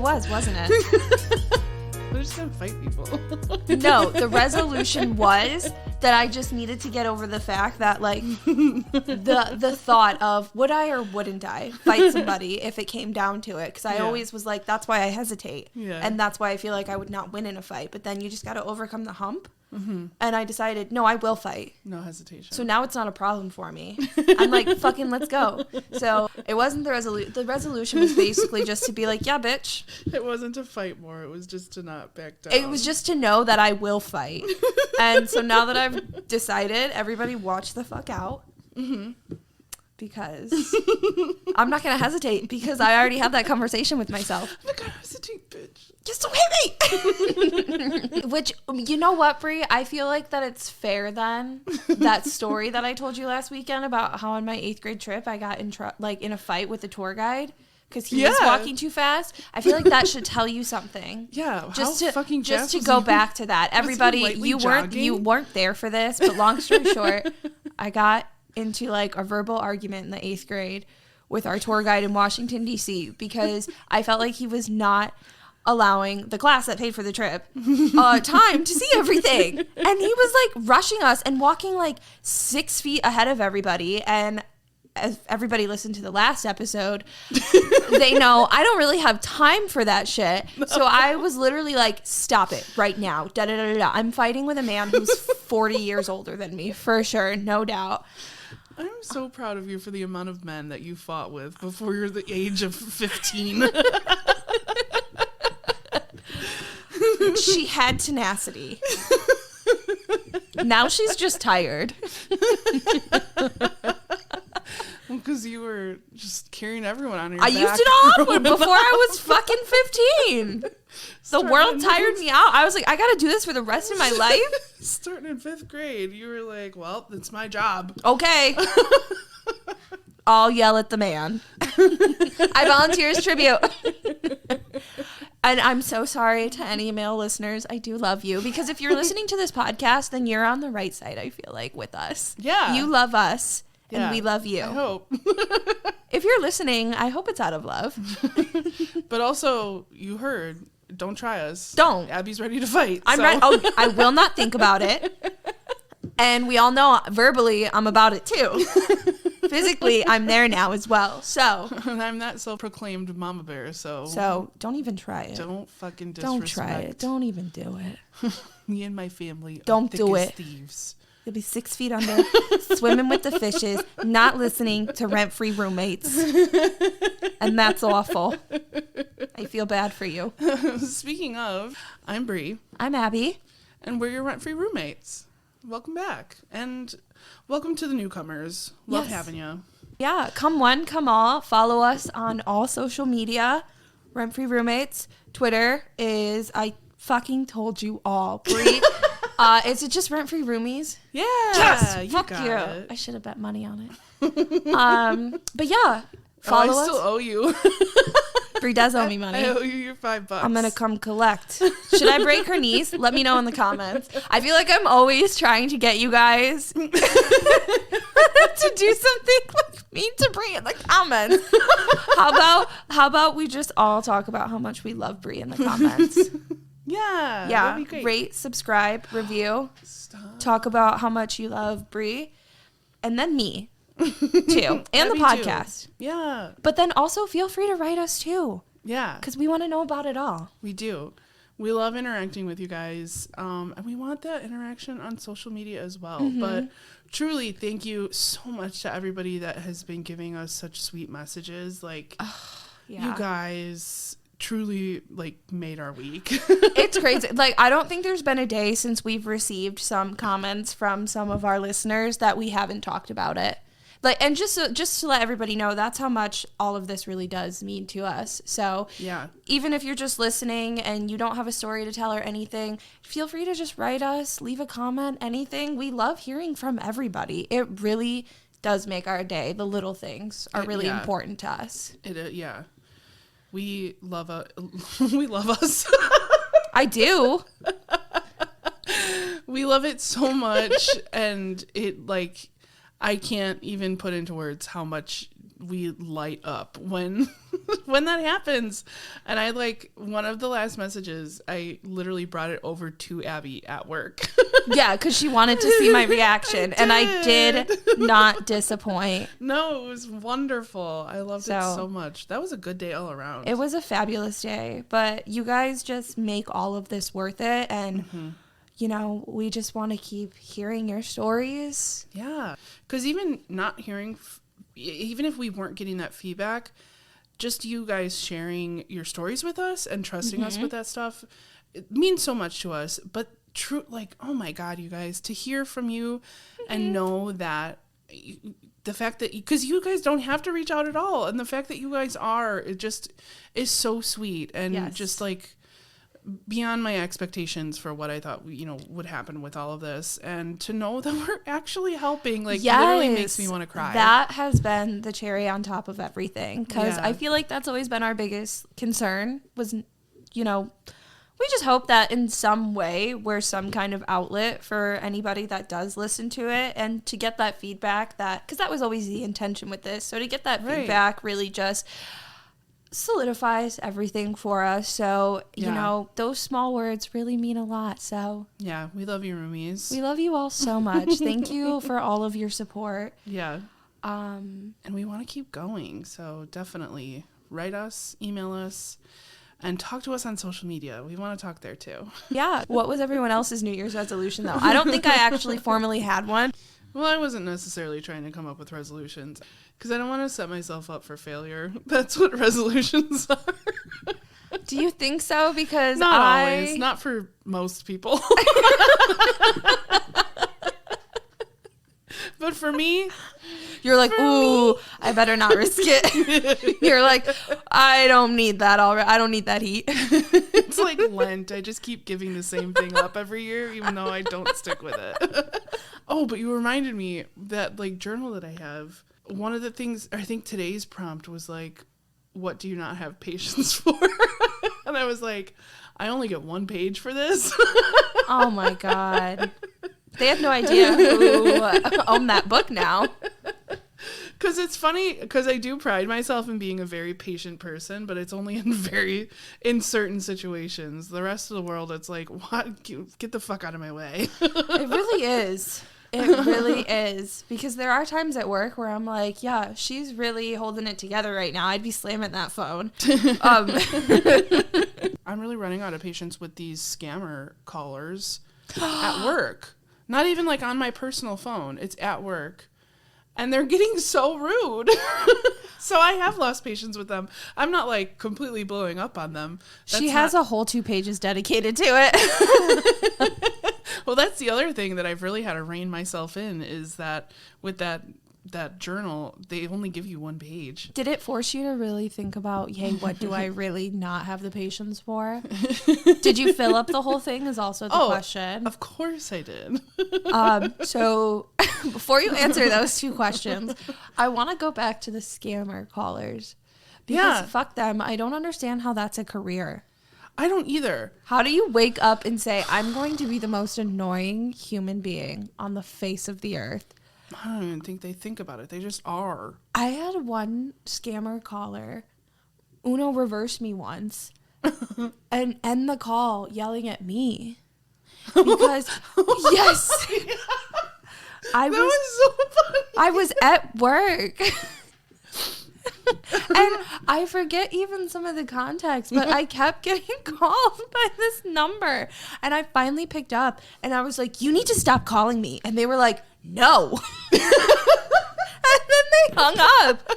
wasn't it? We're just gonna fight people. No, the resolution was that I just needed to get over the fact that, like, the thought of would I or wouldn't I fight somebody if it came down to it, because I always was like, that's why I hesitate, and that's why I feel like I would not win in a fight. But then you just got to overcome the hump. And I decided, no, I will fight. No hesitation. So now it's not a problem for me. I'm like, fucking let's go. So it wasn't the resolution. The resolution was basically just to be like, yeah, bitch. It wasn't to fight more. It was just to not back down. It was just to know that I will fight. And so now that I've decided, everybody watch the fuck out. Because I'm not going to hesitate, because I already had that conversation with myself. I'm not going to hesitate, bitch. Just don't hit me. Which, you know what, Brie? I feel like that it's fair then. That story that I told you last weekend about how on my 8th grade trip I got in a fight with the tour guide because he was walking too fast. I feel like that should tell you something. Yeah, just how to fucking just fast to go back to that. Everybody, you weren't there for this, but long story short, I got into like a verbal argument in the 8th grade with our tour guide in Washington, D.C. because I felt like he was not allowing the class that paid for the trip time to see everything. And he was like rushing us and walking like 6 feet ahead of everybody. And as everybody listened to the last episode, they know I don't really have time for that shit. No. So I was literally like, stop it right now. Da, da, da, da, da. I'm fighting with a man who's 40 years older than me, for sure, no doubt. I'm so proud of you for the amount of men that you fought with before you're the age of 15. She had tenacity. Now she's just tired. Well, because you were just carrying everyone on your back. I used it all before I was fucking 15. The world tired me out. I was like, I gotta do this for the rest of my life. Starting in 5th grade, you were like, well, it's my job. Okay. I'll yell at the man. I volunteer as tribute. And I'm so sorry to any male listeners. I do love you. Because if you're listening to this podcast, then you're on the right side, I feel like, with us. Yeah. You love us. And we love you. I hope. If you're listening, I hope it's out of love. But also, you heard, don't try us. Don't. Abby's ready to fight. I'm ready. Oh, I will not think about it. And we all know verbally I'm about it too. Physically, I'm there now as well. So. And I'm that self-proclaimed mama bear, so. So don't even try it. Don't fucking disrespect. Don't try it. Don't even do it. Me and my family don't are do thick as it. thieves. You'll be 6 feet under, swimming with the fishes, not listening to rent-free roommates. And that's awful. I feel bad for you. Speaking of, I'm Bree. I'm Abby. And we're your rent-free roommates. Welcome back. And welcome to the newcomers. Love having you. Yeah, come one, come all. Follow us on all social media. Rent-free roommates. Twitter is, I fucking told you all. Bree. Is it just rent-free roomies? Yeah. Yes. Fuck you. It. I should have bet money on it. But yeah, follow us. I still owe you. Bree does owe me money. I owe you your $5. I'm going to come collect. Should I break her knees? Let me know in the comments. I feel like I'm always trying to get you guys to do something like mean to Bree in the comments. How about we just all talk about how much we love Bree in the comments? Yeah. Yeah. That'd be great. Rate, subscribe, review. Stop. Talk about how much you love Bree. And then me, too. And the podcast. Too. Yeah. But then also feel free to write us, too. Yeah. Because we want to know about it all. We do. We love interacting with you guys. And we want that interaction on social media as well. Mm-hmm. But truly, thank you so much to everybody that has been giving us such sweet messages. Like, you guys truly like made our week. It's crazy. Like, I don't think there's been a day since we've received some comments from some of our listeners that we haven't talked about it. Like, and just to let everybody know, that's how much all of this really does mean to us. So yeah, even if you're just listening and you don't have a story to tell or anything, feel free to just write us, leave a comment, anything. We love hearing from everybody. It really does make our day. The little things are really important to us. Yeah. We love we love us. I do. We love it so much, and it I can't even put into words how much we light up when when that happens. And I like one of the last messages, I literally brought it over to Abby at work. Yeah, because she wanted to see my reaction, and I did not disappoint. No, it was wonderful. I loved it so much. That was a good day all around. It was a fabulous day, but you guys just make all of this worth it, and you know, we just want to keep hearing your stories. Yeah, because even not hearing, even if we weren't getting that feedback, just you guys sharing your stories with us and trusting us with that stuff, it means so much to us. But true, like, oh my God, you guys, to hear from you and know that the fact that, because you guys don't have to reach out at all, and the fact that you guys are, it just is so sweet, and just like beyond my expectations for what I thought, you know, would happen with all of this. And to know that we're actually helping, like, literally makes me want to cry. That has been the cherry on top of everything, because I feel like that's always been our biggest concern was, you know, we just hope that in some way we're some kind of outlet for anybody that does listen to it, and to get that feedback, that, because that was always the intention with this. So to get that feedback really just solidifies everything for us. So, you know, those small words really mean a lot. So yeah, we love you, roomies. We love you all so much. Thank you for all of your support. Yeah. And we want to keep going. So definitely write us, email us, and talk to us on social media. We want to talk there too. Yeah. What was everyone else's New Year's resolution though? I don't think I actually formally had one. Well, I wasn't necessarily trying to come up with resolutions because I don't want to set myself up for failure. That's what resolutions are. Do you think so? Because not always. Not for most people. But for me, you're like, ooh, I better not risk it. You're like, I don't need that already. I don't need that heat. It's like Lent. I just keep giving the same thing up every year, even though I don't stick with it. Oh, but you reminded me that like journal that I have. One of the things, I think today's prompt was like, what do you not have patience for? And I was like, I only get one page for this. Oh my God. They have no idea who owned that book now. Because it's funny, because I do pride myself in being a very patient person, but it's only in certain situations. The rest of the world, it's like, what? Get the fuck out of my way. It really is. It really is. Because there are times at work where I'm like, yeah, she's really holding it together right now. I'd be slamming that phone. I'm really running out of patience with these scammer callers at work. Not even like on my personal phone. It's at work. And they're getting so rude. So I have lost patience with them. I'm not like completely blowing up on them. She has a whole 2 pages dedicated to it. Well, that's the other thing that I've really had to rein myself in, is that with that journal, they only give you 1 page. Did it force you to really think about, hey, what do I really not have the patience for? Did you fill up the whole thing is also the question. Of course I did. So before you answer those 2 questions, I want to go back to the scammer callers. Because fuck them. I don't understand how that's a career. I don't either. How do you wake up and say, I'm going to be the most annoying human being on the face of the earth? I don't even think they think about it. They just are. I had one scammer caller, Uno, reverse me once and end the call yelling at me. Because, yes. That was so funny. I was at work. And I forget even some of the context, but I kept getting called by this number. And I finally picked up and I was like, you need to stop calling me. And they were like, no. And then they hung up.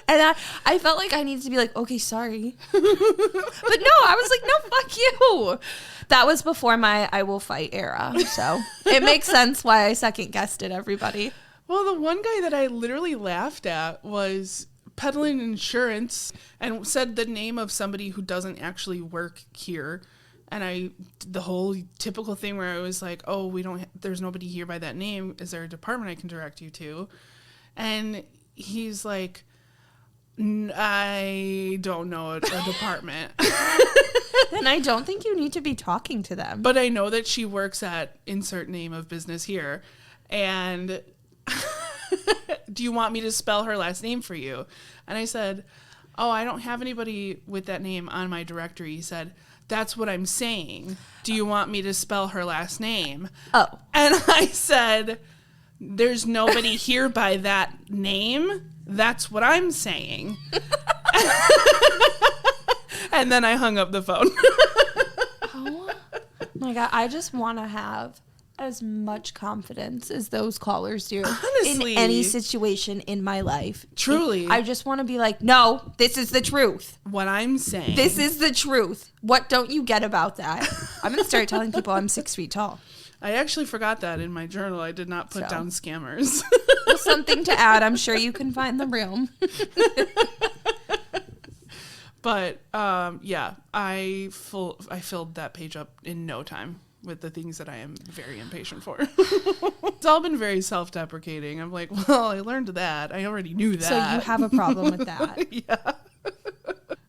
And I felt like I needed to be like, okay, sorry. But no, I was like, no, fuck you. That was before my I will fight era. So it makes sense why I second guessed it, everybody. Well, the one guy that I literally laughed at was peddling insurance and said the name of somebody who doesn't actually work here. And the whole typical thing where I was like, oh, there's nobody here by that name. Is there a department I can direct you to? And he's like, I don't know a department. Then I don't think you need to be talking to them. But I know that she works at insert name of business here. And do you want me to spell her last name for you? And I said, oh, I don't have anybody with that name on my directory. He said, that's what I'm saying. Do you want me to spell her last name? Oh. And I said, there's nobody here by that name. That's what I'm saying. And then I hung up the phone. Oh my God. I just want to have as much confidence as those callers do. Honestly. In any situation in my life. Truly. I just want to be like, no, this is the truth. What I'm saying. This is the truth. What don't you get about that? I'm going to start telling people I'm 6 feet tall. I actually forgot that in my journal. I did not put down scammers. Well, something to add. I'm sure you can find the room. But yeah, I filled that page up in no time with the things that I am very impatient for. It's all been very self-deprecating. I'm like, well, I learned that. I already knew that. So you have a problem with that. Yeah.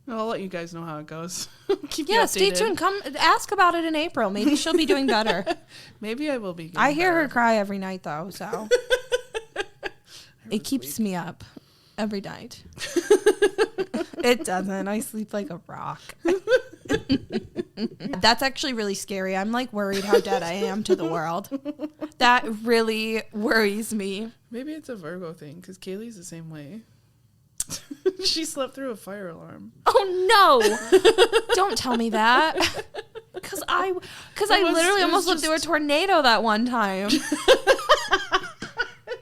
I'll let you guys know how it goes. Keep you updated. Stay tuned. Come ask about it in April. Maybe she'll be doing better. Maybe I will be. I hear her cry every night, though, so it keeps me up every night. It doesn't. I sleep like a rock. That's actually really scary. I'm like worried how dead I am to the world. That really worries me. Maybe it's a Virgo thing because Kaylee's the same way. She slept through a fire alarm. Oh no! Don't tell me that. Because I literally almost lived through a tornado that one time.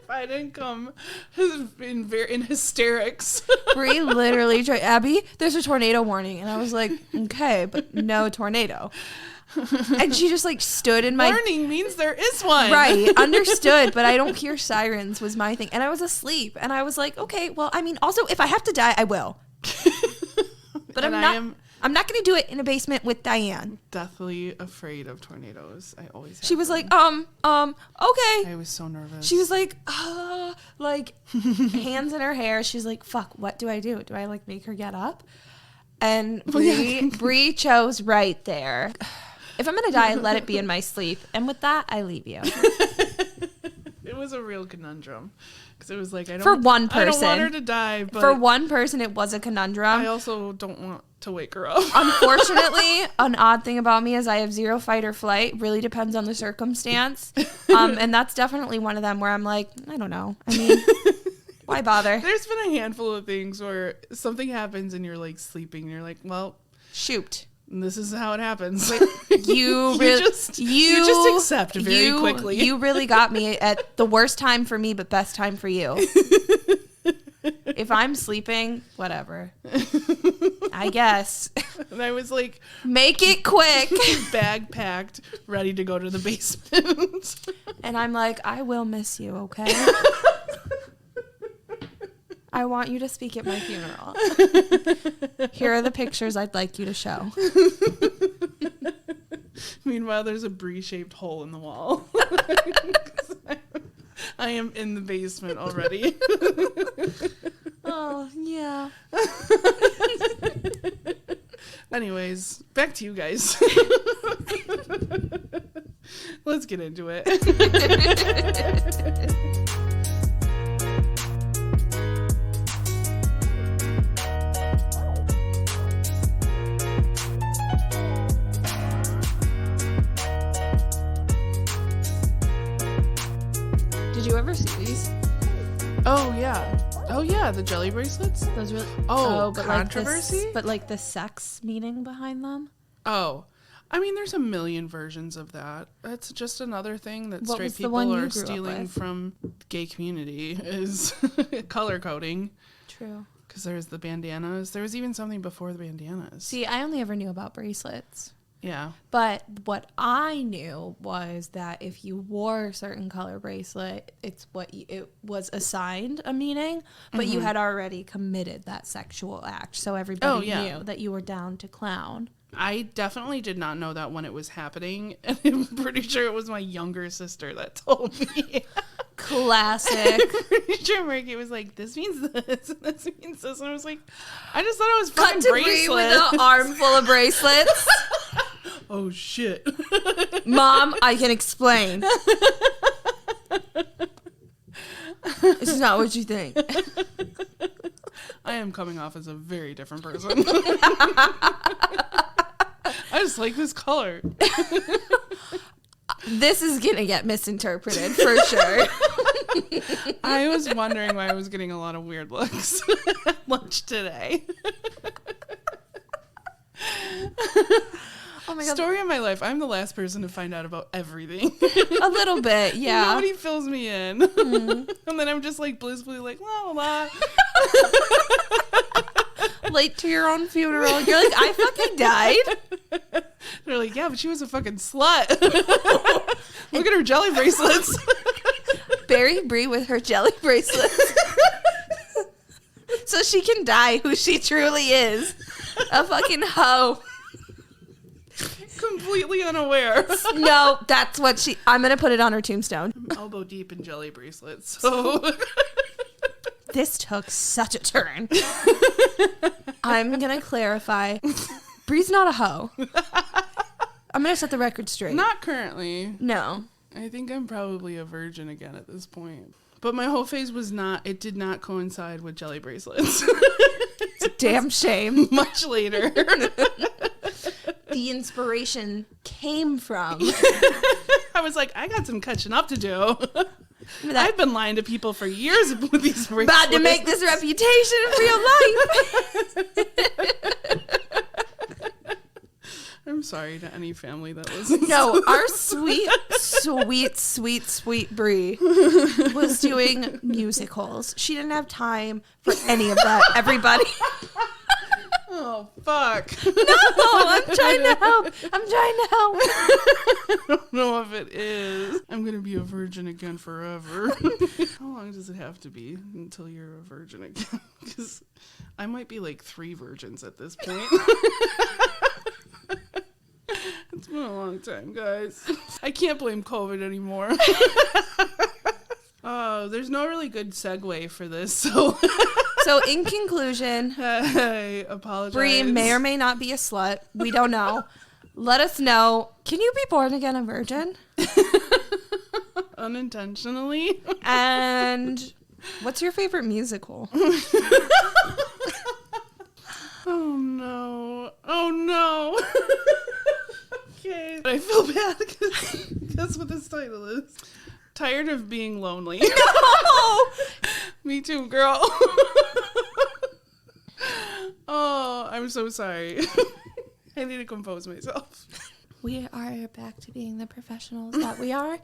I didn't come in hysterics. Bree literally tried, Abby, there's a tornado warning. And I was like, okay, but no tornado. And she just like stood in my... Warning means there is one. Right, understood, but I don't hear sirens was my thing. And I was asleep. And I was like, okay, well, I mean, also, if I have to die, I will. But I'm not going to do it in a basement with Diane. Deathly afraid of tornadoes. I always have She was them. like, okay. I was so nervous. She was like, hands in her hair. She's like, fuck, what do I do? Do I like make her get up? And Bree chose right there. If I'm going to die, let it be in my sleep. And with that, I leave you. It was a real conundrum. Because it was like, I don't want her to die. But for one person, it was a conundrum. I also don't want to wake her up. Unfortunately, an odd thing about me is I have zero fight or flight. Really depends on the circumstance. And that's definitely one of them where I'm like, I don't know. I mean, why bother? There's been a handful of things where something happens and you're like sleeping and you're like, well, shoot. This is how it happens. You just accept very quickly. You really got me at the worst time for me, but best time for you. If I'm sleeping, whatever. I guess. And I was like, make it quick. Bag packed, ready to go to the basement. And I'm like, I will miss you, okay? I want you to speak at my funeral. Here are the pictures I'd like you to show. Meanwhile, there's a Bree-shaped hole in the wall. I am in the basement already. Oh, yeah. Anyways, back to you guys. Let's get into it. Did you ever see these? Oh yeah, the jelly bracelets. Those were but controversy. Like the sex meaning behind them. Oh, I mean, there's a million versions of that. That's just another thing that What straight was the people one you are grew up stealing with? from the gay community is color coding. True. Because there's the bandanas. There was even something before the bandanas. See, I only ever knew about bracelets. Yeah. But what I knew was that if you wore a certain color bracelet, it was assigned a meaning, but you had already committed that sexual act. So everybody knew that you were down to clown. I definitely did not know that when it was happening. And I'm pretty sure it was my younger sister that told me. Classic. I'm pretty sure Marky was like, this means this, and this means this. And I was like, I just thought it was fucking bracelets. With an armful of bracelets. Oh, shit. Mom, I can explain. This is not what you think. I am coming off as a very different person. I just like this color. This is going to get misinterpreted for sure. I was wondering why I was getting a lot of weird looks at lunch today. Oh my God. Story of my life. I'm the last person to find out about everything. A little bit, yeah. Nobody fills me in. Mm-hmm. And then I'm just like blissfully like, la la la. Late to your own funeral. You're like, I fucking died. They're like, yeah, but she was a fucking slut. Look at her jelly bracelets. Bury Brie with her jelly bracelets. So she can die who she truly is. A fucking hoe. Completely unaware. No, that's what I'm going to put it on her tombstone. I'm elbow deep in jelly bracelets. So this took such a turn. I'm going to clarify. Brie's not a hoe. I'm going to set the record straight. Not currently. No. I think I'm probably a virgin again at this point. But my whole phase it did not coincide with jelly bracelets. It's a damn shame. Much later. The inspiration came from. I was like, I got some catching up to do. I've been lying to people for years with these bracelets. About to make this reputation in real life. I'm sorry to any family that listens. No, our sweet Brie was doing musicals. She didn't have time for any of that, everybody. Oh, fuck. No, I'm trying to help. I don't know if it is. I'm going to be a virgin again forever. How long does it have to be until you're a virgin again? Because I might be like 3 virgins at this point. It's been a long time, guys. I can't blame COVID anymore. Oh, there's no really good segue for this, so... So in conclusion, I apologize. Brie may or may not be a slut. We don't know. Let us know. Can you be born again a virgin? Unintentionally. And what's your favorite musical? Oh no. Oh no. Okay. I feel bad because that's what this title is. Tired of being lonely. No! Me too, girl. Oh, I'm so sorry. I need to compose myself. We are back to being the professionals that we are.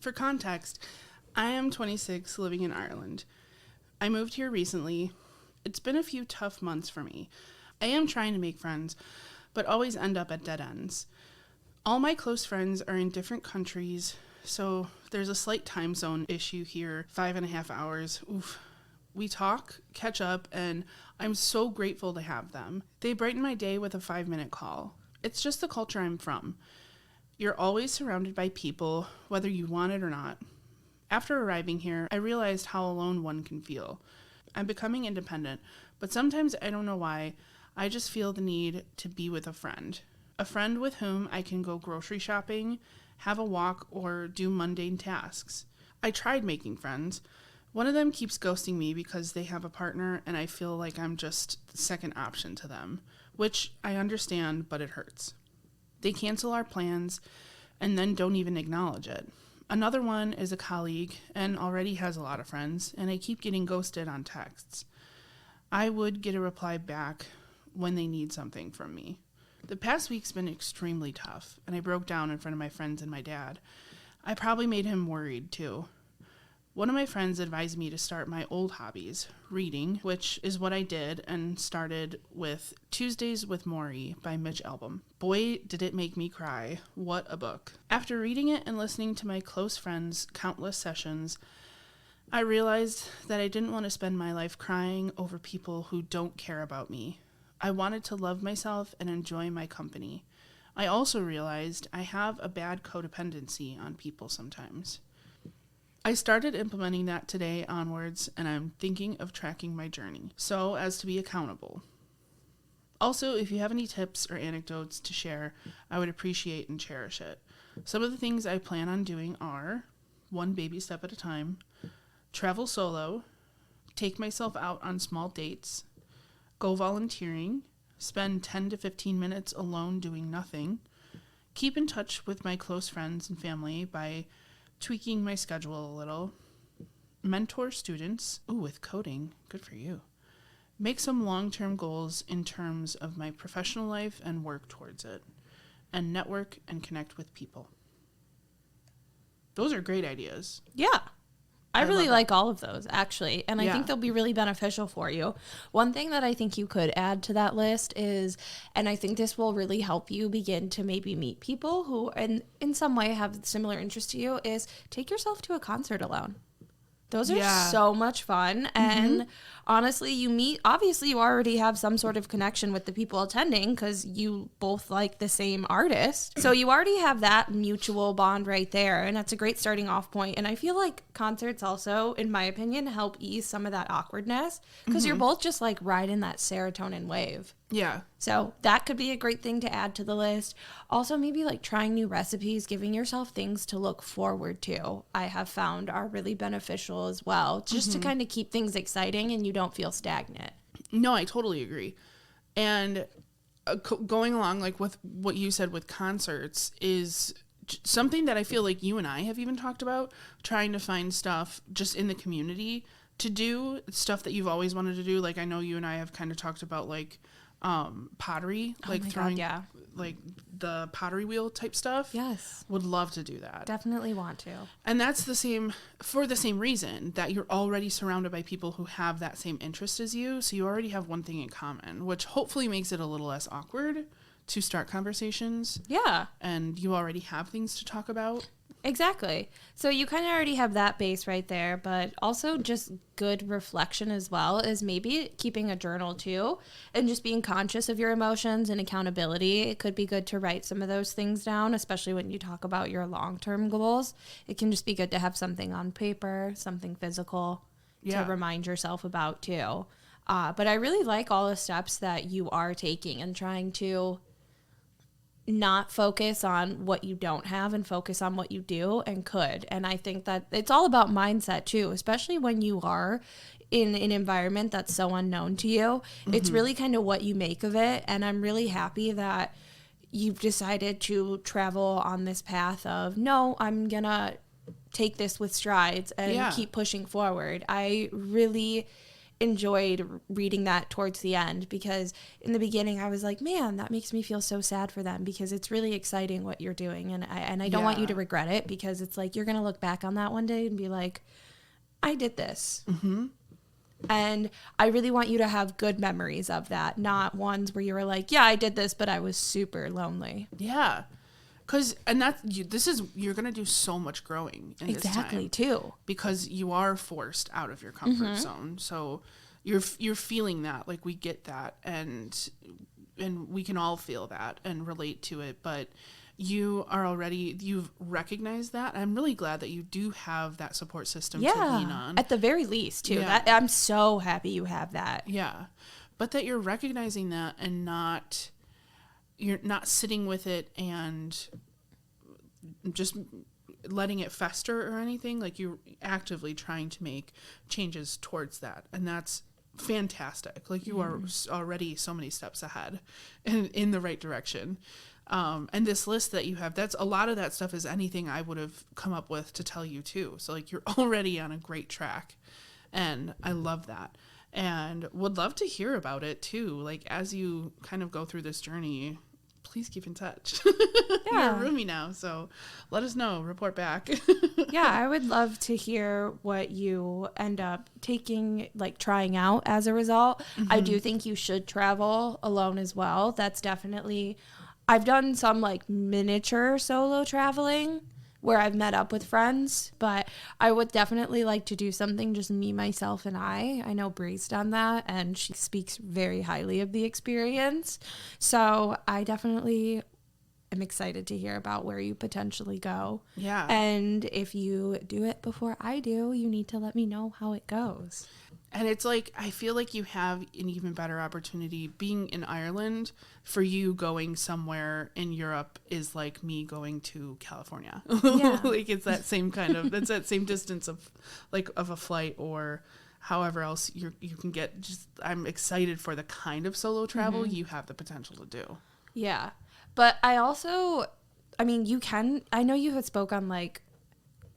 For context, I am 26, living in Ireland. I moved here recently. It's been a few tough months for me. I am trying to make friends, but always end up at dead ends. All my close friends are in different countries, so there's a slight time zone issue here, 5.5 hours. Oof. We talk, catch up, and I'm so grateful to have them. They brighten my day with a 5-minute call. It's just the culture I'm from. You're always surrounded by people, whether you want it or not. After arriving here, I realized how alone one can feel. I'm becoming independent, but sometimes I don't know why, I just feel the need to be with a friend with whom I can go grocery shopping, have a walk, or do mundane tasks. I tried making friends. One of them keeps ghosting me because they have a partner and I feel like I'm just the second option to them, which I understand, but it hurts. They cancel our plans and then don't even acknowledge it. Another one is a colleague and already has a lot of friends, and I keep getting ghosted on texts. I would get a reply back when they need something from me. The past week's been extremely tough, and I broke down in front of my friends and my dad. I probably made him worried, too. One of my friends advised me to start my old hobbies, reading, which is what I did, and started with Tuesdays with Maury by Mitch Albom. Boy, did it make me cry. What a book. After reading it and listening to my close friends' countless sessions, I realized that I didn't want to spend my life crying over people who don't care about me. I wanted to love myself and enjoy my company. I also realized I have a bad codependency on people sometimes. I started implementing that today onwards, and I'm thinking of tracking my journey so as to be accountable. Also, if you have any tips or anecdotes to share, I would appreciate and cherish it. Some of the things I plan on doing are 1 baby step at a time, travel solo, take myself out on small dates, go volunteering, spend 10 to 15 minutes alone doing nothing, keep in touch with my close friends and family by tweaking my schedule a little, mentor students, with coding, good for you, make some long-term goals in terms of my professional life and work towards it, and network and connect with people. Those are great ideas. Yeah. I really like all of those, actually, and I think they'll be really beneficial for you. One thing that I think you could add to that list is, and I think this will really help you begin to maybe meet people who in some way have similar interests to you, is take yourself to a concert alone. Those are so much fun. And honestly, obviously you already have some sort of connection with the people attending because you both like the same artist. So you already have that mutual bond right there. And that's a great starting off point. And I feel like concerts also, in my opinion, help ease some of that awkwardness because you're both just like riding that serotonin wave. Yeah. So that could be a great thing to add to the list. Also, maybe like trying new recipes, giving yourself things to look forward to, I have found are really beneficial as well, just to kind of keep things exciting and you don't feel stagnant. No, I totally agree. And going along like with what you said with concerts is something that I feel like you and I have even talked about, trying to find stuff just in the community to do, stuff that you've always wanted to do. Like I know you and I have kind of talked about like pottery, like throwing like the pottery wheel type stuff. Yes. Would love to do that. Definitely want to. And that's for the same reason, that you're already surrounded by people who have that same interest as you. So you already have one thing in common, which hopefully makes it a little less awkward to start conversations. Yeah. And you already have things to talk about. Exactly. So you kind of already have that base right there, but also just good reflection as well is maybe keeping a journal too and just being conscious of your emotions and accountability. It could be good to write some of those things down, especially when you talk about your long-term goals. It can just be good to have something on paper, something physical to remind yourself about too. But I really like all the steps that you are taking and trying to not focus on what you don't have and focus on what you do and could. And I think that it's all about mindset too, especially when you are in an environment that's so unknown to you. It's really kind of what you make of it. And I'm really happy that you've decided to travel on this path of, no, I'm gonna take this with strides and keep pushing forward. I really enjoyed reading that towards the end because in the beginning I was like, man, that makes me feel so sad for them because it's really exciting what you're doing, and I don't want you to regret it because it's like you're gonna look back on that one day and be like, I did this. And I really want you to have good memories of that, not ones where you were like, yeah, I did this but I was super lonely. Yeah. You're going to do so much growing in this time. Exactly, too. Because you are forced out of your comfort zone. So you're feeling that, like we get that, and we can all feel that and relate to it. But you've recognized that. I'm really glad that you do have that support system to lean on. At the very least, too. Yeah. I'm so happy you have that. Yeah. But that you're recognizing that and you're not sitting with it and just letting it fester or anything. Like you're actively trying to make changes towards that. And that's fantastic. Like you are already so many steps ahead and in the right direction. And this list that you have, that's a lot of that stuff is anything I would have come up with to tell you too. So like you're already on a great track and I love that. And would love to hear about it too. Like as you kind of go through this journey, please keep in touch. You're a roomie now, so let us know. Report back. Yeah, I would love to hear what you end up taking, like trying out as a result. I do think you should travel alone as well. That's definitely, I've done some like miniature solo traveling where I've met up with friends, but I would definitely like to do something just me, myself, and I. I know Bree's done that, and she speaks very highly of the experience. So I definitely am excited to hear about where you potentially go. Yeah. And if you do it before I do, you need to let me know how it goes. And it's like, I feel like you have an even better opportunity being in Ireland. For you, going somewhere in Europe is like me going to California. Yeah. Like it's that same kind of, it's that same distance of like of a flight or however else you can get. Just, I'm excited for the kind of solo travel you have the potential to do. Yeah. But I also, I mean, I know you had spoke on like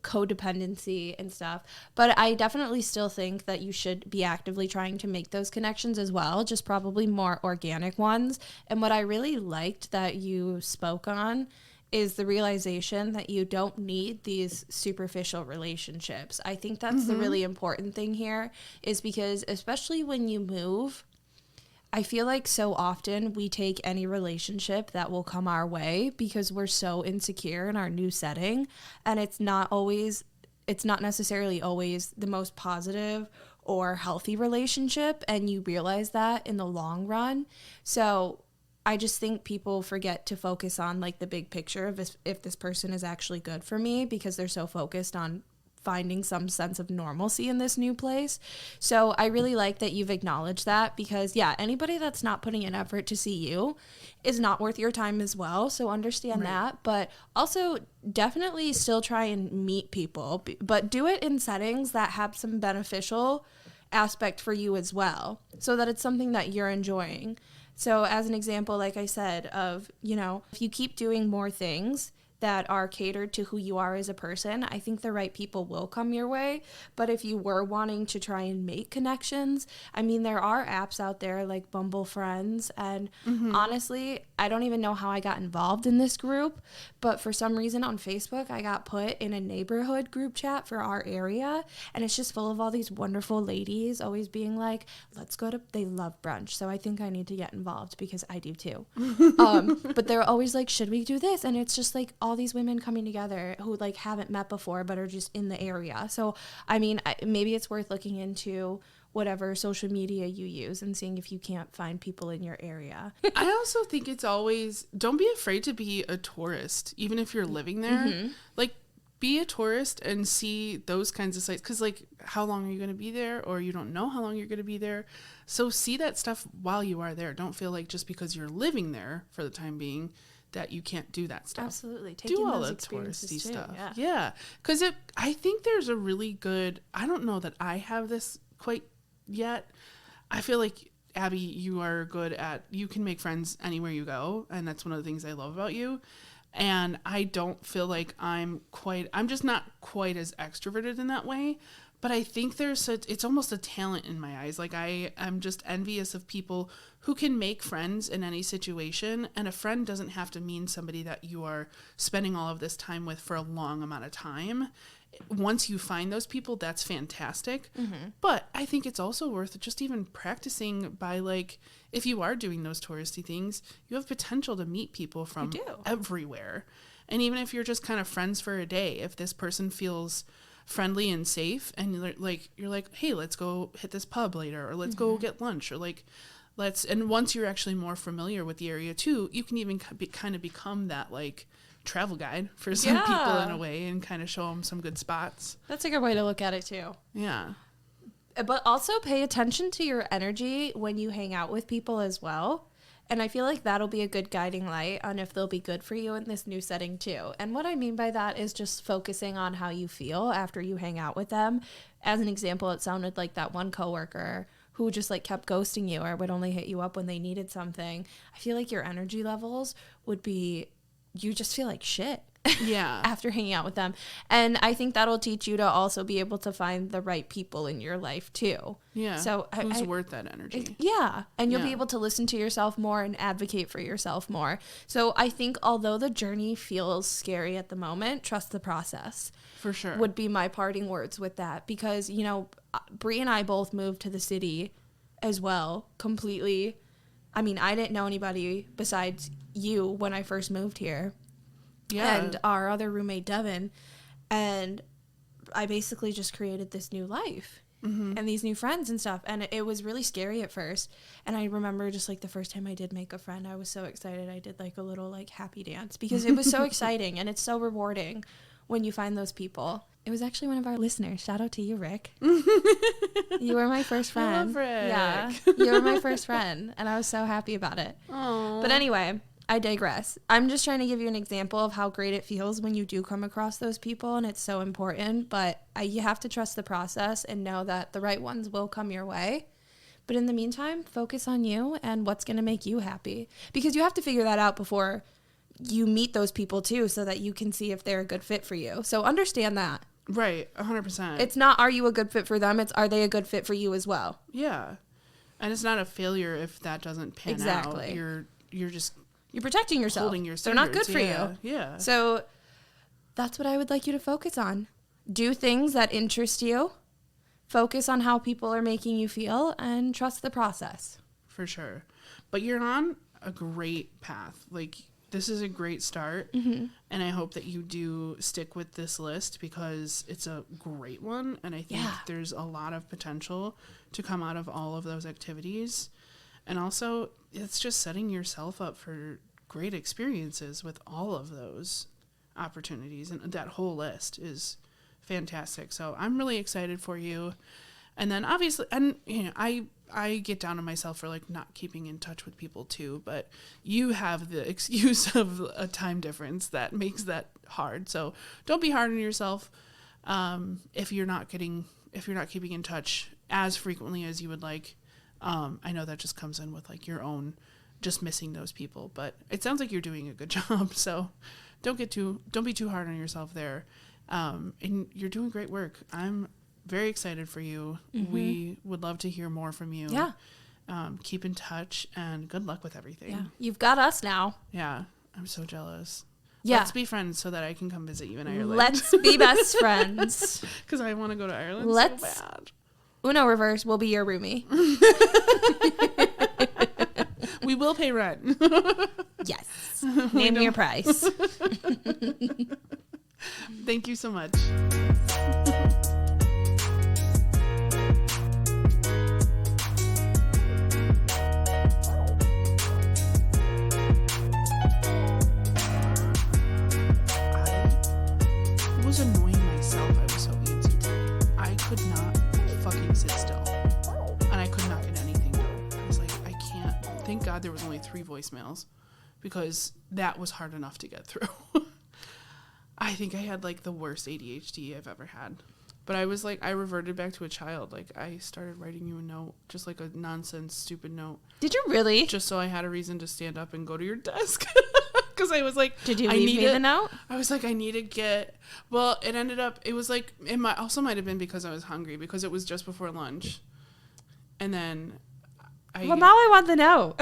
codependency and stuff, but I definitely still think that you should be actively trying to make those connections as well, just probably more organic ones. And what I really liked that you spoke on is the realization that you don't need these superficial relationships. I think that's the really important thing here, is because especially when you move, I feel like so often we take any relationship that will come our way because we're so insecure in our new setting, and it's not necessarily always the most positive or healthy relationship, and you realize that in the long run. So I just think people forget to focus on like the big picture of if this person is actually good for me, because they're so focused on finding some sense of normalcy in this new place. So I really like that you've acknowledged that, because anybody that's not putting an effort to see you is not worth your time as well. So understand that, but also definitely still try and meet people, but do it in settings that have some beneficial aspect for you as well, so that it's something that you're enjoying. So as an example, like I said, of, if you keep doing more things that are catered to who you are as a person, I think the right people will come your way. But if you were wanting to try and make connections, I mean, there are apps out there like Bumble Friends, and honestly, I don't even know how I got involved in this group, but for some reason on Facebook, I got put in a neighborhood group chat for our area, and it's just full of all these wonderful ladies always being like, they love brunch, so I think I need to get involved because I do too. But they're always like, should we do this? And it's just like all these women coming together who like haven't met before but are just in the area. So I mean, maybe it's worth looking into whatever social media you use and seeing if you can't find people in your area. I also think it's always, don't be afraid to be a tourist, even if you're living there. Like, be a tourist and see those kinds of sites, because like, how long are you going to be there? Or you don't know how long you're going to be there. So see that stuff while you are there. Don't feel like just because you're living there for the time being that you can't do that stuff. Absolutely. Do all the touristy stuff. Yeah. Because I think there's a really good, I don't know that I have this quite yet. I feel like, Abby, you are good at, you can make friends anywhere you go. And that's one of the things I love about you. And I don't feel like I'm just not quite as extroverted in that way. But I think it's almost a talent in my eyes. Like I'm just envious of people who can make friends in any situation. And a friend doesn't have to mean somebody that you are spending all of this time with for a long amount of time. Once you find those people, that's fantastic. But I think it's also worth just even practicing by, like, if you are doing those touristy things, you have potential to meet people from everywhere. And even if you're just kind of friends for a day, if this person feels friendly and safe, and you're like, hey, let's go hit this pub later, or let's go get lunch, or like, and once you're actually more familiar with the area too, you can even kind of become that like travel guide for some people in a way, and kind of show them some good spots. That's a good way to look at it too. Yeah. But also pay attention to your energy when you hang out with people as well. And I feel like that'll be a good guiding light on if they'll be good for you in this new setting too. And what I mean by that is just focusing on how you feel after you hang out with them. As an example, it sounded like that one coworker who just like kept ghosting you or would only hit you up when they needed something. I feel like your energy levels would be, you just feel like shit. Yeah. After hanging out with them. And I think that'll teach you to also be able to find the right people in your life too. Yeah. So who's worth that energy. Yeah. And you'll be able to listen to yourself more and advocate for yourself more. So I think although the journey feels scary at the moment, trust the process. For sure. Would be my parting words with that. Because, Bree and I both moved to the city as well, completely. I mean, I didn't know anybody besides you when I first moved here. Yeah. And our other roommate, Devin. And I basically just created this new life and these new friends and stuff. And it was really scary at first. And I remember just like the first time I did make a friend, I was so excited. I did like a little like happy dance because it was so exciting and it's so rewarding when you find those people. It was actually one of our listeners. Shout out to you, Rick. You were my first friend. I love Rick. Yeah, you were my first friend, and I was so happy about it. Aww. But anyway, I digress. I'm just trying to give you an example of how great it feels when you do come across those people, and it's so important. But you have to trust the process and know that the right ones will come your way. But in the meantime, focus on you and what's going to make you happy. Because you have to figure that out before you meet those people too, so that you can see if they're a good fit for you. So understand that. Right, 100%. It's not, are you a good fit for them? It's, are they a good fit for you as well? Yeah. And it's not a failure if that doesn't pan out. You're protecting yourself. Holding your They're not good for you. Yeah. So that's what I would like you to focus on. Do things that interest you. Focus on how people are making you feel and trust the process. For sure. But you're on a great path. Like, this is a great start, and I hope that you do stick with this list because it's a great one, and I think there's a lot of potential to come out of all of those activities. And also, it's just setting yourself up for great experiences with all of those opportunities, and that whole list is fantastic. So I'm really excited for you. And then obviously, and you know, I get down on myself for like not keeping in touch with people too, but you have the excuse of a time difference that makes that hard. So don't be hard on yourself if you're not keeping in touch as frequently as you would like. I know that just comes in with like your own just missing those people, but it sounds like you're doing a good job. So don't be too hard on yourself there. And you're doing great work. I'm very excited for you. We would love to hear more from you. Yeah. Keep in touch and good luck with everything. Yeah. You've got us now. Yeah. I'm so jealous. Yeah. Let's be friends so that I can come visit you in Ireland. Let's be best friends. Because I want to go to Ireland so bad. Uno reverse will be your roomie. We will pay rent. Yes. Name your price. Thank you so much. I was annoying myself. I was so antsy today. I could not fucking sit still. And I could not get anything done. I was like, I can't. Thank God there was only 3 voicemails because that was hard enough to get through. I think I had like the worst ADHD I've ever had. But I was like, I reverted back to a child. Like, I started writing you a note, just like a nonsense, stupid note. Did you really? Just so I had a reason to stand up and go to your desk. Because I was like, did you leave me the note? I was like, I need to get, well, it ended up, it was like, it might have been because I was hungry, because it was just before lunch. And then well, now I want the note.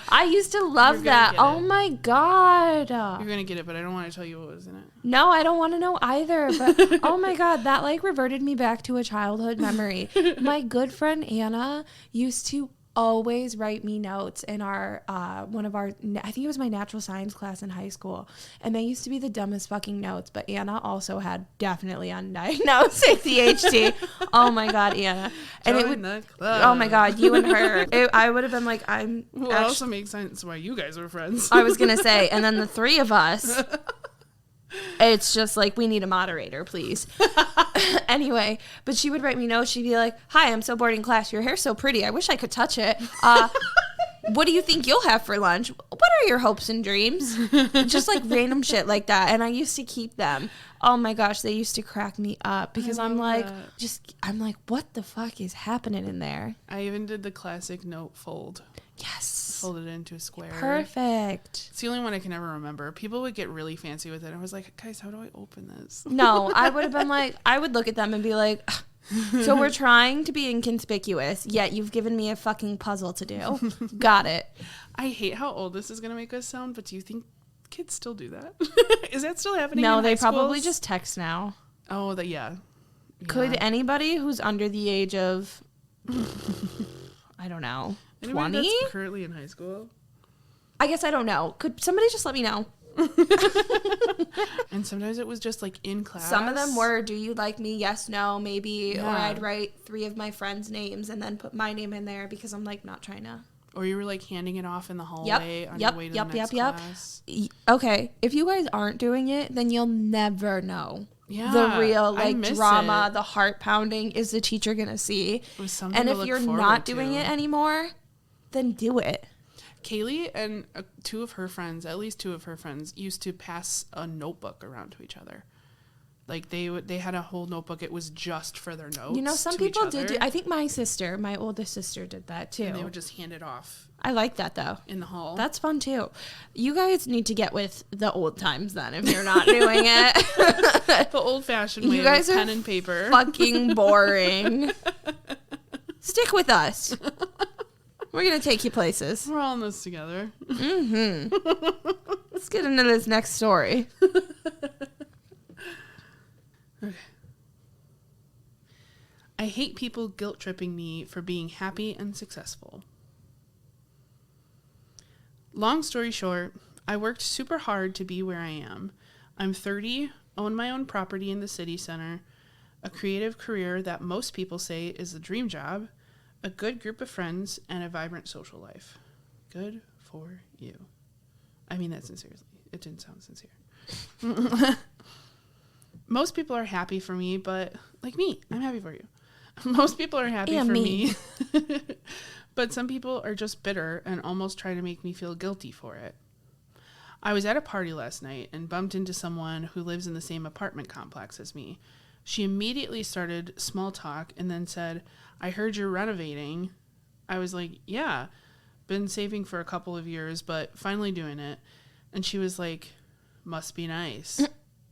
I used to love that. Oh my God. You're going to get it, but I don't want to tell you what was in it. No, I don't want to know either. But oh my God, that like reverted me back to a childhood memory. My good friend Anna used to always write me notes in our one of our, I think it was my natural science class in high school, and they used to be the dumbest fucking notes. But Anna also had definitely undiagnosed ADHD. Oh my God, Anna. And Join it would, the club. oh my God, you and her. I would have been like, well, it also makes sense why you guys were friends. I was gonna say, and then the 3 of us. It's just like, we need a moderator, please. Anyway, but she would write me notes. She'd be like, hi, I'm so bored in class. Your hair's so pretty. I wish I could touch it. What do you think you'll have for lunch? What are your hopes and dreams? Just like random shit like that. And I used to keep them. Oh my gosh, they used to crack me up because I'm like, what the fuck is happening in there? I even did the classic note fold. Yes. Folded it into a square. Perfect. It's the only one I can ever remember. People would get really fancy with it. I was like, guys, how do I open this? No, I would have been like, I would look at them and be like, so we're trying to be inconspicuous, yet you've given me a fucking puzzle to do. Got it. I hate how old this is going to make us sound, but do you think kids still do that? Is that still happening? No, in they high schools? probably just text now. Oh, yeah. Could anybody who's under the age of, I don't know, 20? That's currently in high school? I guess I don't know. Could somebody just let me know? And sometimes it was just like in class. Some of them were, do you like me? Yes, no, maybe. Yeah. Or I'd write 3 of my friends' names and then put my name in there because I'm like not trying to Or you were like handing it off in the hallway on your way to the next class. Okay, if you guys aren't doing it, then you'll never know. Yeah, the real like drama, the heart pounding. Is the teacher gonna see? And if you're not doing it anymore, then do it. Kaylee and at least two of her friends, used to pass a notebook around to each other. Like they had a whole notebook. It was just for their notes. You know, some people did. I think my oldest sister did that too. And they would just hand it off. I like that though. In the hall. That's fun too. You guys need to get with the old times then if you're not doing it. The old fashioned way with pen and paper. Fucking boring. Stick with us. We're going to take you places. We're all in this together. Mm-hmm. Let's get into this next story. Okay. I hate people guilt-tripping me for being happy and successful. Long story short, I worked super hard to be where I am. I'm 30, own my own property in the city center, a creative career that most people say is the dream job, a good group of friends, and a vibrant social life. Good for you. I mean that sincerely. It didn't sound sincere. Most people are happy for me, but like me, I'm happy for you. Most people are happy for me. But some people are just bitter and almost try to make me feel guilty for it. I was at a party last night and bumped into someone who lives in the same apartment complex as me. She immediately started small talk and then said, I heard you're renovating. I was like, yeah, been saving for a couple of years, but finally doing it. And she was like, must be nice.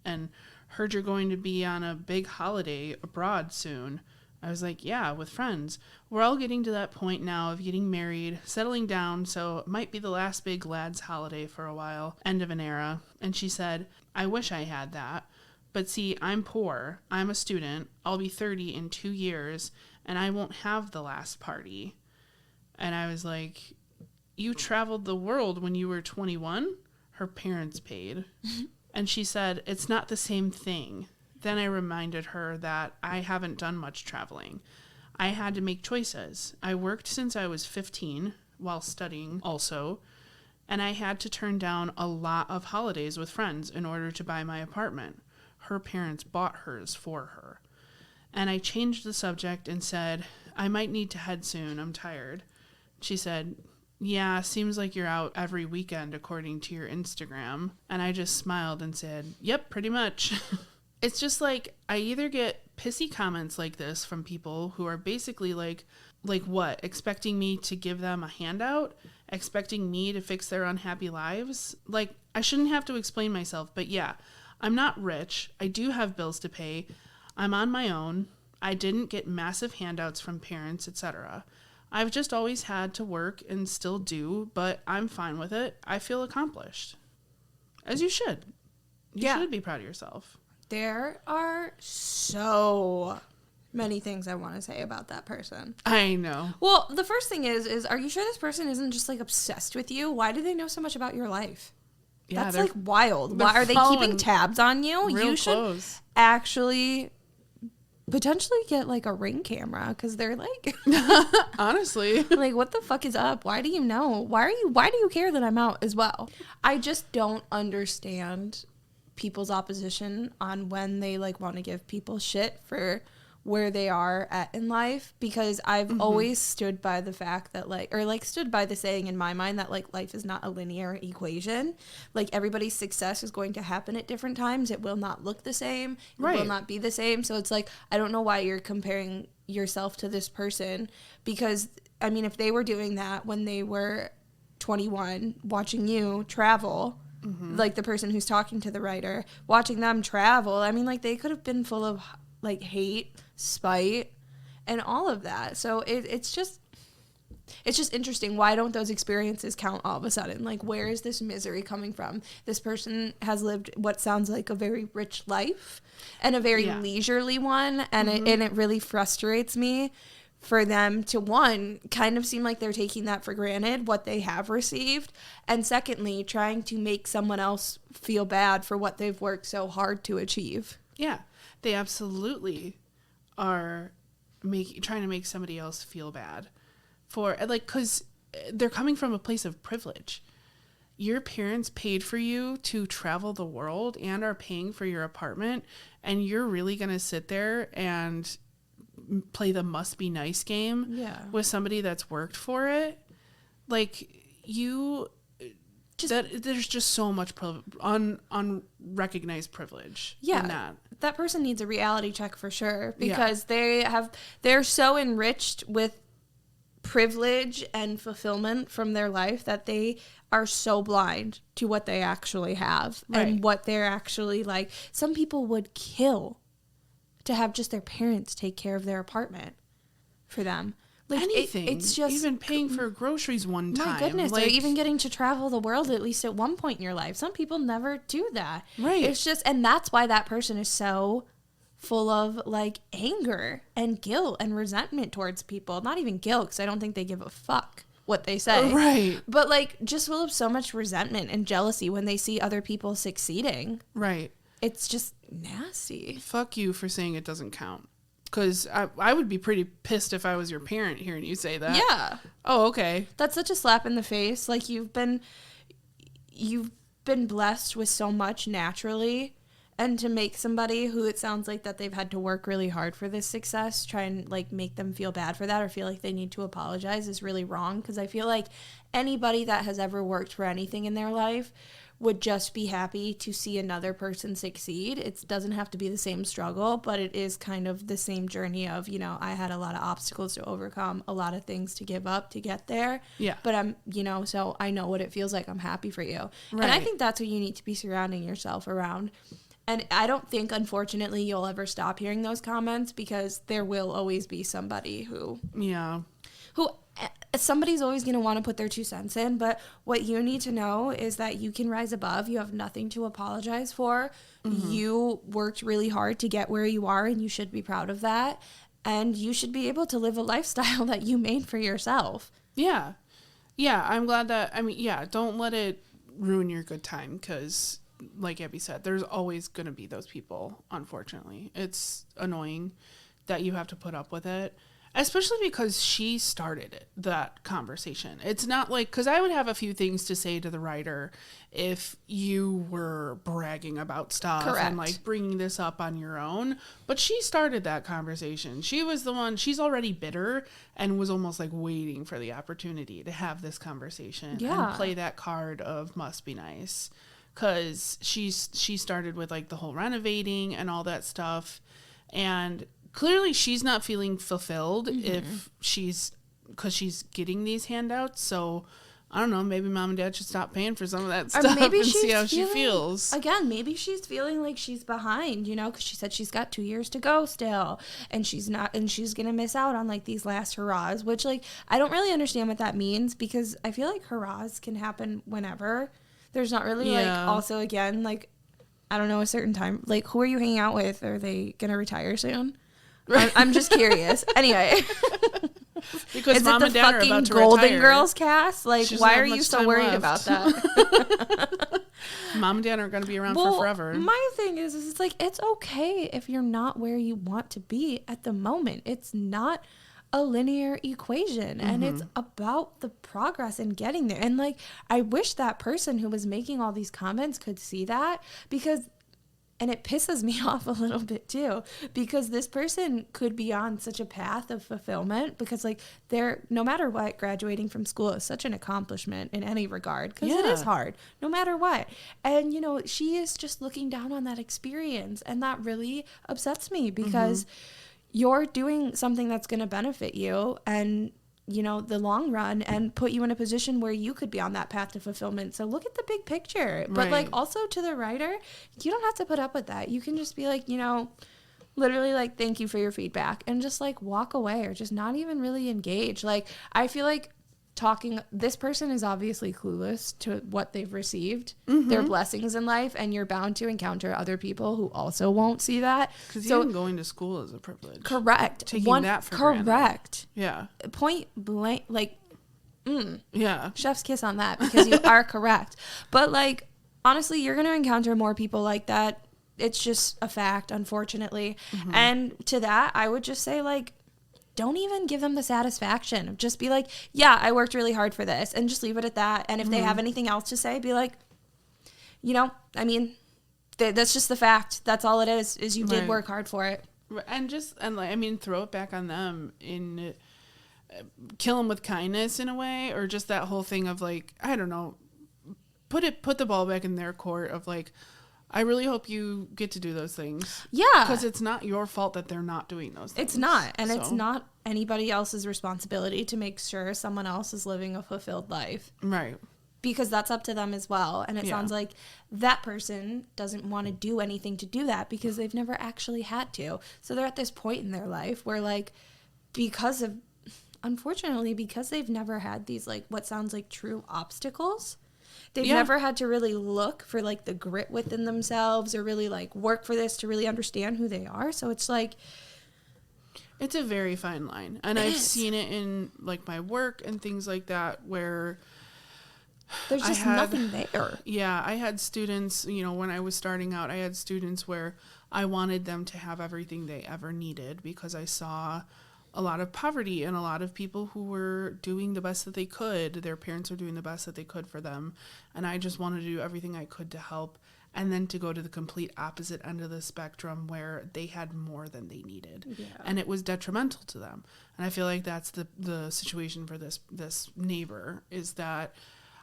And heard you're going to be on a big holiday abroad soon. I was like, yeah, with friends. We're all getting to that point now of getting married, settling down, so it might be the last big lads holiday for a while, end of an era. And she said, I wish I had that. But see, I'm poor. I'm a student. I'll be 30 in 2 years, and I won't have the last party. And I was like, you traveled the world when you were 21? Her parents paid. And she said, it's not the same thing. Then I reminded her that I haven't done much traveling. I had to make choices. I worked since I was 15 while studying also, and I had to turn down a lot of holidays with friends in order to buy my apartment. Her parents bought hers for her. And I changed the subject and said, I might need to head soon. I'm tired. She said, yeah, seems like you're out every weekend according to your Instagram. And I just smiled and said, yep, pretty much. It's just like I either get pissy comments like this from people who are basically like what? Expecting me to give them a handout? Expecting me to fix their unhappy lives? Like, I shouldn't have to explain myself, but yeah, I'm not rich. I do have bills to pay. I'm on my own. I didn't get massive handouts from parents, etc. I've just always had to work and still do, but I'm fine with it. I feel accomplished. As you should. You should be proud of yourself. There are so many things I want to say about that person. I know. Well, the first thing is are you sure this person isn't just like obsessed with you? Why do they know so much about your life? Yeah, that's like wild. Why are they keeping tabs on you? You should actually potentially get like a Ring camera because they're like honestly like what the fuck is up? Why do you know? Why do you care that I'm out as well? I just don't understand people's opposition on when they like want to give people shit for where they are at in life, because I've always stood by the fact that stood by the saying in my mind that like life is not a linear equation. Like everybody's success is going to happen at different times. It will not look the same. It will not be the same. So it's like, I don't know why you're comparing yourself to this person, because I mean, if they were doing that when they were 21, watching you travel, like the person who's talking to the writer, watching them travel, I mean, like they could have been full of like hate, spite, and all of that. So it's just interesting. Why don't those experiences count all of a sudden? Like, where is this misery coming from? This person has lived what sounds like a very rich life and a very leisurely one, and it really frustrates me for them to, one, kind of seem like they're taking that for granted, what they have received, and secondly, trying to make someone else feel bad for what they've worked so hard to achieve. Yeah, they absolutely are trying to make somebody else feel bad for, like, because they're coming from a place of privilege. Your parents paid for you to travel the world and are paying for your apartment, and you're really going to sit there and play the must be nice game with somebody that's worked for it. Like, there's just so much unrecognized privilege in that. That person needs a reality check for sure, because they're so enriched with privilege and fulfillment from their life that they are so blind to what they actually have and what they're actually like. Some people would kill to have just their parents take care of their apartment for them. Like, anything. It's just even paying for groceries one time. My goodness, or even getting to travel the world at least at one point in your life. Some people never do that. Right. It's just, and that's why that person is so full of like anger and guilt and resentment towards people. Not even guilt, because I don't think they give a fuck what they say. Right. But like just full of so much resentment and jealousy when they see other people succeeding. Right. It's just nasty. Fuck you for saying it doesn't count. Because I would be pretty pissed if I was your parent hearing you say that. Yeah. Oh, okay. That's such a slap in the face. Like, you've been blessed with so much naturally, and to make somebody who it sounds like that they've had to work really hard for this success try and like make them feel bad for that or feel like they need to apologize is really wrong. Because I feel like anybody that has ever worked for anything in their life would just be happy to see another person succeed. It doesn't have to be the same struggle, but it is kind of the same journey of, you know, I had a lot of obstacles to overcome, a lot of things to give up to get there. Yeah. But I'm, you know, so I know what it feels like. I'm happy for you. Right. And I think that's what you need to be surrounding yourself around. And I don't think, unfortunately, you'll ever stop hearing those comments, because there will always be somebody who somebody's always going to want to put their 2 cents in. But what you need to know is that you can rise above. You have nothing to apologize for. Mm-hmm. You worked really hard to get where you are, and you should be proud of that. And you should be able to live a lifestyle that you made for yourself. Yeah. Yeah, I'm glad that, don't let it ruin your good time, because like Abby said, there's always going to be those people, unfortunately. It's annoying that you have to put up with it. Especially because she started that conversation. It's not like, because I would have a few things to say to the writer if you were bragging about stuff. Correct. And like bringing this up on your own. But she started that conversation. She was the one, she's already bitter and was almost like waiting for the opportunity to have this conversation and play that card of must be nice. Because she started with like the whole renovating and all that stuff. And clearly she's not feeling fulfilled because she's getting these handouts. So I don't know, maybe mom and dad should stop paying for some of that stuff and see how she feels. Again, maybe she's feeling like she's behind, you know, because she said she's got 2 years to go still, and she's going to miss out on like these last hurrahs, which like, I don't really understand what that means, because I feel like hurrahs can happen whenever. There's not really like, also again, like, I don't know, a certain time, like, who are you hanging out with? Are they going to retire soon? I'm just curious. Anyway. Because is mom it and dad are about to Golden retire. Girls cast? Like, why are you so worried about that? Mom and dad aren't going to be around for forever. My thing is it's like, it's okay if you're not where you want to be at the moment. It's not a linear equation, and it's about the progress and getting there. And like, I wish that person who was making all these comments could see that, because, and it pisses me off a little bit too, because this person could be on such a path of fulfillment, because like, they're, no matter what, graduating from school is such an accomplishment in any regard, because it is hard no matter what. And you know, she is just looking down on that experience, and that really upsets me, because you're doing something that's going to benefit you and, you know, the long run, and put you in a position where you could be on that path to fulfillment. So look at the big picture. But like, also to the writer, you don't have to put up with that. You can just be like, you know, literally like, thank you for your feedback, and just like walk away, or just not even really engage. Like, I feel like this person is obviously clueless to what they've received, their blessings in life, and you're bound to encounter other people who also won't see that. Because even going to school is a privilege. Correct. Taking that for granted. Correct. Yeah. Point blank, like, yeah. Chef's kiss on that, because you are correct. But like, honestly, you're going to encounter more people like that. It's just a fact, unfortunately. And to that, I would just say, like, don't even give them the satisfaction. Just be like, yeah, I worked really hard for this, and just leave it at that. And if they have anything else to say, be like, you know, I mean, that's just the fact. That's all it is you did work hard for it. And throw it back on them in kill them with kindness in a way, or just that whole thing of like, I don't know, put the ball back in their court of like, I really hope you get to do those things. Yeah. Because it's not your fault that they're not doing those things. It's not. And it's not anybody else's responsibility to make sure someone else is living a fulfilled life. Right. Because that's up to them as well. And it sounds like that person doesn't want to do anything to do that because they've never actually had to. So they're at this point in their life where, like, unfortunately, because they've never had these, like, what sounds like true obstacles, they've never had to really look for, like, the grit within themselves or really, like, work for this to really understand who they are. So it's like... It's a very fine line. And I've seen it in, like, my work and things like that where... There's just nothing there. Yeah, I had students, you know, when I was starting out, I had students where I wanted them to have everything they ever needed because I saw a lot of poverty and a lot of people who were doing the best that they could. Their parents were doing the best that they could for them. And I just wanted to do everything I could to help. And then to go to the complete opposite end of the spectrum where they had more than they needed. Yeah. And it was detrimental to them. And I feel like that's the situation for this neighbor is that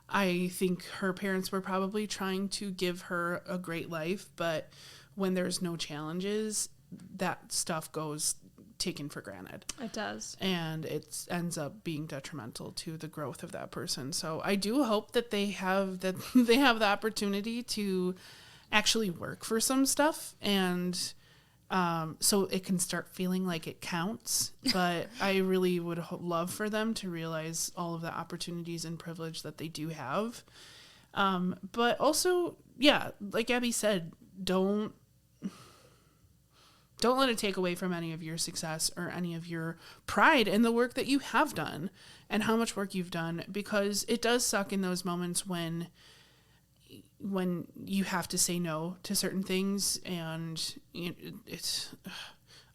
I think her parents were probably trying to give her a great life, but when there's no challenges, that stuff goes taken for granted. It does. And it ends up being detrimental to the growth of that person. So I do hope that they have the opportunity to actually work for some stuff and so it can start feeling like it counts. But I really would love for them to realize all of the opportunities and privilege that they do have. But also, yeah, like Abby said, don't let it take away from any of your success or any of your pride in the work that you have done and how much work you've done, because it does suck in those moments when you have to say no to certain things, and it's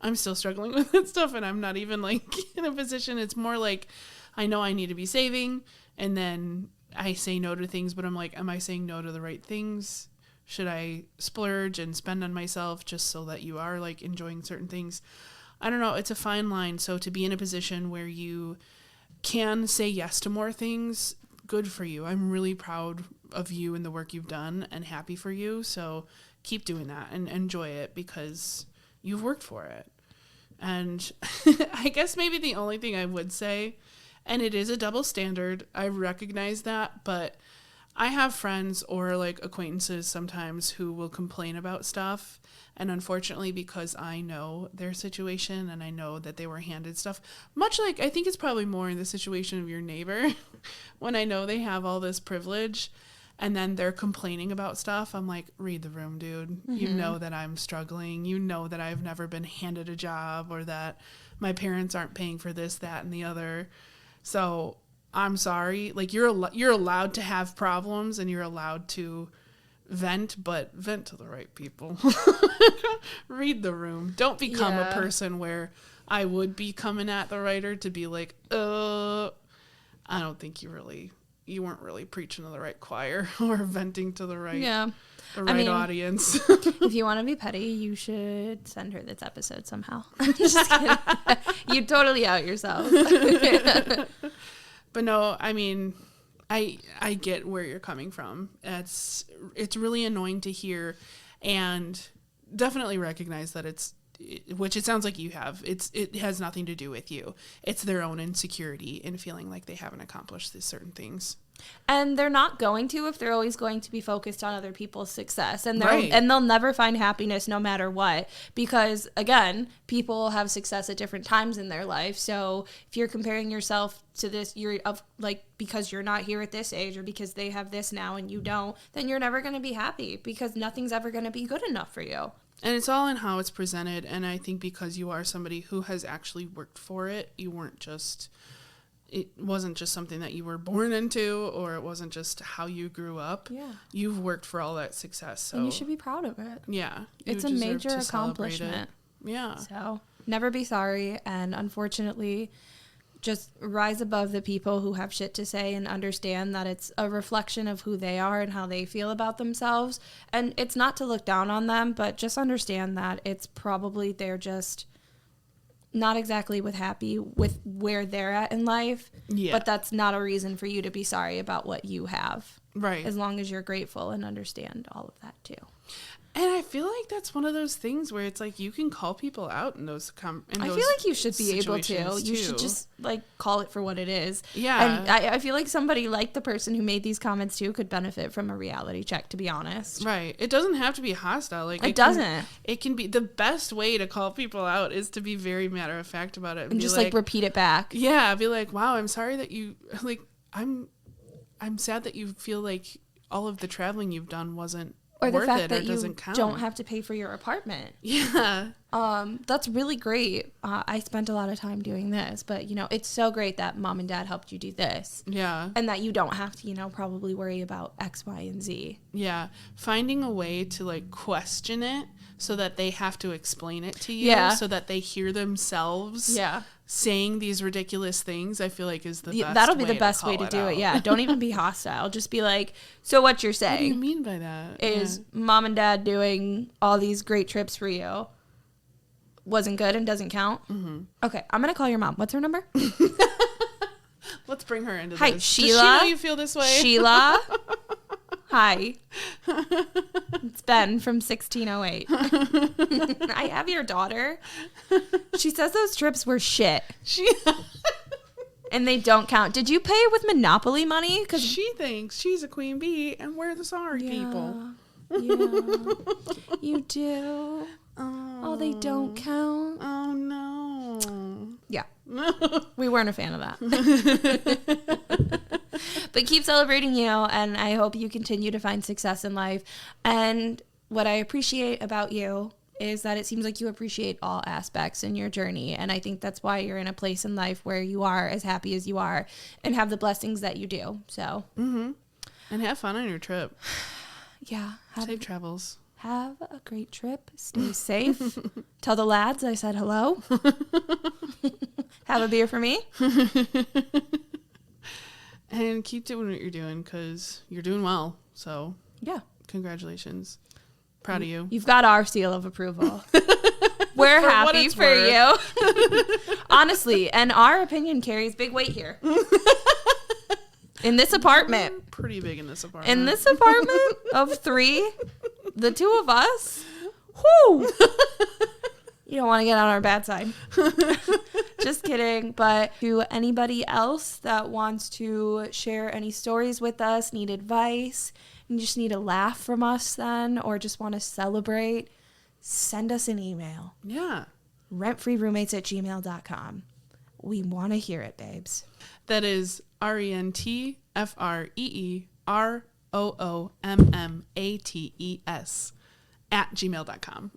I'm still struggling with that stuff, and I'm not even like in a position. It's more like I know I need to be saving, and then I say no to things, but I'm like, am I saying no to the right things? Should I splurge and spend on myself just so that you are like enjoying certain things? I don't know. It's a fine line. So to be in a position where you can say yes to more things, good for you. I'm really proud of you and the work you've done and happy for you. So keep doing that and enjoy it because you've worked for it. And I guess maybe the only thing I would say, and it is a double standard, I recognize that, but I have friends or like acquaintances sometimes who will complain about stuff. And unfortunately, because I know their situation and I know that they were handed stuff, much like I think it's probably more in the situation of your neighbor, when I know they have all this privilege and then they're complaining about stuff, I'm like, read the room, dude. Mm-hmm. You know that I'm struggling. You know that I've never been handed a job or that my parents aren't paying for this, that, and the other. So I'm sorry. Like you're allowed to have problems and you're allowed to vent, but vent to the right people. Read the room. Don't become a person where I would be coming at the writer to be like, I don't think you weren't really preaching to the right choir or venting to the right audience. If you want to be petty, you should send her this episode somehow. Just kidding. You totally out yourself. But no, I mean, I get where you're coming from. It's really annoying to hear, and definitely recognize that which it sounds like you have. It has nothing to do with you. It's their own insecurity in feeling like they haven't accomplished these certain things. And they're not going to if they're always going to be focused on other people's success. And they'll never find happiness no matter what. Because, again, people have success at different times in their life. So if you're comparing yourself to this, because you're not here at this age or because they have this now and you don't, then you're never going to be happy because nothing's ever going to be good enough for you. And it's all in how it's presented. And I think because you are somebody who has actually worked for it, it wasn't just something that you were born into, or it wasn't just how you grew up. Yeah. You've worked for all that success. So. And you should be proud of it. Yeah. It's a major accomplishment. Yeah. So Never be sorry. And unfortunately, just rise above the people who have shit to say and understand that it's a reflection of who they are and how they feel about themselves. And it's not to look down on them, but just understand that it's probably they're just not exactly happy with where they're at in life. Yeah. But that's not a reason for you to be sorry about what you have. Right. As long as you're grateful and understand all of that too. And I feel like that's one of those things where it's like you can call people out in those I feel like you should be able to. You should just like call it for what it is. Yeah. And I feel like somebody like the person who made these comments too could benefit from a reality check, to be honest. It doesn't have to be hostile. Like it doesn't. It can be the best way to call people out is to be very matter of fact about it and just like repeat it back. Yeah, be like, wow, I'm sorry that you like I'm sad that you feel like all of the traveling you've done wasn't or the worth fact it that or doesn't count. Don't have to pay for your apartment. Yeah. That's really great. I spent a lot of time doing this, but it's so great that mom and dad helped you do this. Yeah. And that you don't have to, probably worry about X, Y, and Z. Yeah. Finding a way to like question it so that they have to explain it to you. Yeah. So that they hear themselves. Yeah. Saying these ridiculous things, I feel like is the best. That'll be the best way to do it. Yeah. Don't even be hostile. Just be like, so what you're saying? What do you mean by that? Is mom and dad doing all these great trips for you wasn't good and doesn't count? Mm-hmm. Okay. I'm going to call your mom. What's her number? Let's bring her into Hi, this. Sheila. Does she know you feel this way? Sheila. Hi. It's Ben from 1608. I have your daughter. She says those trips were shit. And they don't count. Did you pay with Monopoly money? Because she thinks she's a queen bee and we're the sorry people. Yeah. You do. Oh, they don't count. Oh, no. Yeah. We weren't a fan of that. But keep celebrating you, and I hope you continue to find success in life. And what I appreciate about you is that it seems like you appreciate all aspects in your journey. And I think that's why you're in a place in life where you are as happy as you are and have the blessings that you do. So. Mm-hmm. And have fun on your trip. Yeah. Safe travels. Have a great trip. Stay safe. Tell the lads I said hello. Have a beer for me. And keep doing what you're doing because you're doing well. So, yeah. Congratulations. Proud of you. You've got our seal of approval. We're happy for you. Honestly, and our opinion carries big weight here. In this apartment. We're pretty big in this apartment. In this apartment of 3, the 2 of us. Whoo! You don't want to get on our bad side. Just kidding. But to anybody else that wants to share any stories with us, need advice, and just need a laugh from us then, or just want to celebrate, send us an email. Yeah. rentfreeroommates@gmail.com. We want to hear it, babes. That is RENTFREEROOMMATES @gmail.com.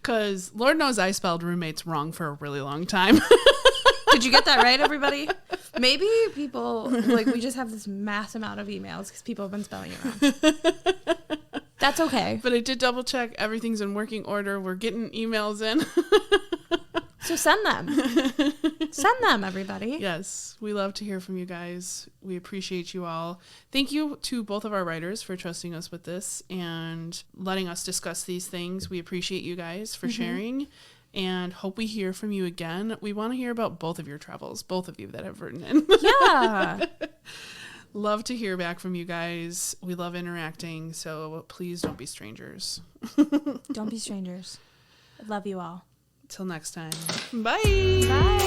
Because Lord knows I spelled roommates wrong for a really long time. Did you get that right, everybody? Maybe people, like, we just have this mass amount of emails because people have been spelling it wrong. That's okay. But I did double check. Everything's in working order. We're getting emails in. So send them. Send them, everybody. Yes. We love to hear from you guys. We appreciate you all. Thank you to both of our writers for trusting us with this and letting us discuss these things. We appreciate you guys for sharing and hope we hear from you again. We want to hear about both of your travels, both of you that have written in. Yeah. Love to hear back from you guys. We love interacting, so please don't be strangers. Don't be strangers. I love you all. Till next time. Bye. Bye.